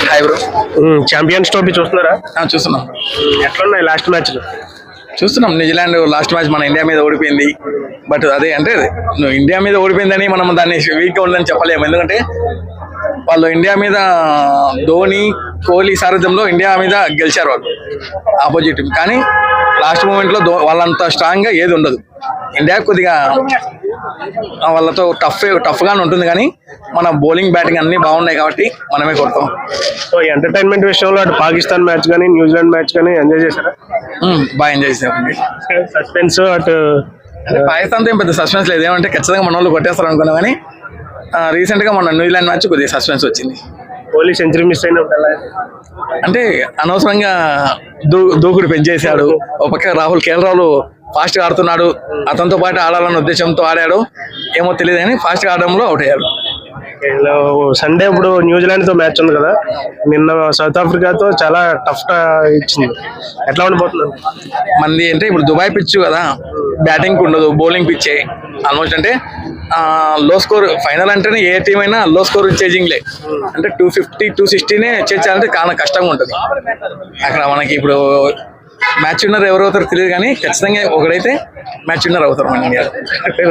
Hi bro. Champions trophy చూస్తున్నారా? చూస్తున్నాం. ఎట్లున్నాయి లాస్ట్ మ్యాచ్లు? చూస్తున్నాం. న్యూజిలాండ్ లాస్ట్ మ్యాచ్ మన ఇండియా మీద ఓడిపోయింది. బట్ అదే అంటే ఇండియా మీద ఓడిపోయిందని మనం దాన్ని వీక్గా ఉందని చెప్పలేము. ఎందుకంటే వాళ్ళు ఇండియా మీద ధోని, కోహ్లీ సారథ్యంలో ఇండియా మీద గెలిచారు వాళ్ళు ఆపోజిట్. కానీ లాస్ట్ మూమెంట్లో వాళ్ళంత స్ట్రాంగ్గా ఏది ఉండదు. ఇండియా కొద్దిగా వాళ్ళతో టఫ్గానే ఉంటుంది. కానీ మన బౌలింగ్ బ్యాటింగ్ అన్నీ బాగున్నాయి కాబట్టి మనమే కొడతాం. సో ఎంటర్టైన్మెంట్ విషయంలో అటు పాకిస్తాన్ మ్యాచ్ కానీ న్యూజిలాండ్ మ్యాచ్ కానీ ఎంజాయ్ చేశారా? బాగా ఎంజాయ్ చేసామండి. సస్పెన్స్ అటు పాకిస్తాన్తో ఏం పెద్ద సస్పెన్స్ లేదు. ఏమంటే ఖచ్చితంగా మన వాళ్ళు కొట్టేస్తారు అనుకున్నాం. కానీ రీసెంట్గా మన న్యూజిలాండ్ మ్యాచ్ కొద్దిగా సస్పెన్స్ వచ్చింది. కోహ్లీ సెంచరీ మిస్ అయిన అంటే అనవసరంగా దూకుడు పెంచేశాడు. ఒక పక్క కేఎల్ రాహుల్ ఫాస్ట్గా ఆడుతున్నాడు. అతనితో పాటు ఆడాలన్న ఉద్దేశంతో ఆడాడు. ఏమో తెలియదు కానీ ఫాస్ట్గా ఆడడంలో అవుట్ అయ్యాడు. సండే ఇప్పుడు న్యూజిలాండ్తో మ్యాచ్ ఉంది కదా, నిన్న సౌత్ ఆఫ్రికాతో చాలా టఫ్ ఇచ్చింది. ఎట్లా ఉండిపోతుంది మంది అంటే ఇప్పుడు దుబాయ్ పిచ్ కదా, బ్యాటింగ్ ఉండదు, బౌలింగ్ పిచ్చే ఆల్మోస్ట్. అంటే లో స్కోర్ ఫైనల్ అంటేనే ఏ టీం అయినా లో స్కోర్ చేజింగ్లే. అంటే 250, 260నే చేర్చాలంటే చాలా కష్టంగా ఉంటుంది. అక్కడ మనకి ఇప్పుడు మ్యాచ్ విన్నర్ ఎవరు అవుతారో తెలియదు కానీ ఖచ్చితంగా ఒకడైతే మ్యాచ్ విన్నర్ అవుతారు మన ఇండియా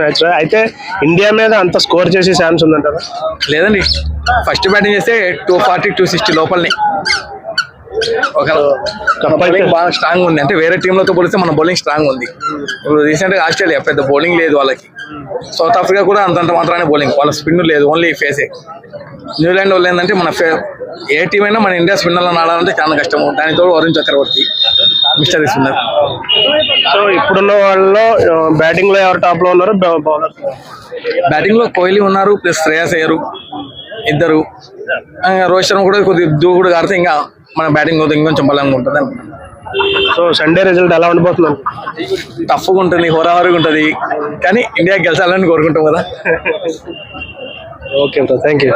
మ్యాచ్. అయితే ఇండియా మీద అంత స్కోర్ చేసే ఛాన్స్ ఉందంటారా? లేదండి, ఫస్ట్ బ్యాటింగ్ చేస్తే 240, 260 లోపలనే. ఒక బౌలింగ్ బాగా స్ట్రాంగ్ ఉంది. అంటే వేరే టీంలతో పోలిస్తే మన బౌలింగ్ స్ట్రాంగ్ ఉంది. ఇప్పుడు రీసెంట్గా ఆస్ట్రేలియా పెద్ద బౌలింగ్ లేదు వాళ్ళకి. సౌత్ ఆఫ్రికా కూడా అంతంత మాత్రమే బౌలింగ్, వాళ్ళ స్పిన్ లేదు, ఓన్లీ ఫేసే. న్యూజిలాండ్ వాళ్ళు ఏంటంటే మన ఏ టీం అయినా మన ఇండియా స్పిన్నర్లను ఆడాలంటే చాలా కష్టము. దానితో వరుణ్ చక్రవర్తి మిస్టర్ స్పిన్నర్. సో ఇప్పుడున్న వాళ్ళలో బ్యాటింగ్ లో ఎవరు టాప్ లో ఉన్నారు? బౌలర్స్ బ్యాటింగ్ లో కోహ్లీ ఉన్నారు, ప్లస్ శ్రేయస్ అయ్యారు ఇద్దరు. రోహిత్ శర్మ కూడా కొద్దిగా దూకుడు కాడితే ఇంకా మన బ్యాటింగ్ ఇంకొంచెం బలంగా ఉంటుంది అనుకుంటున్నాను. సో సండే రిజల్ట్ ఎలా ఉండిపోతున్నాను? టఫ్గా ఉంటుంది, హోరావరిగా ఉంటుంది. కానీ ఇండియా గెలిచాలని కోరుకుంటాం కదా. Okay bro, thank you.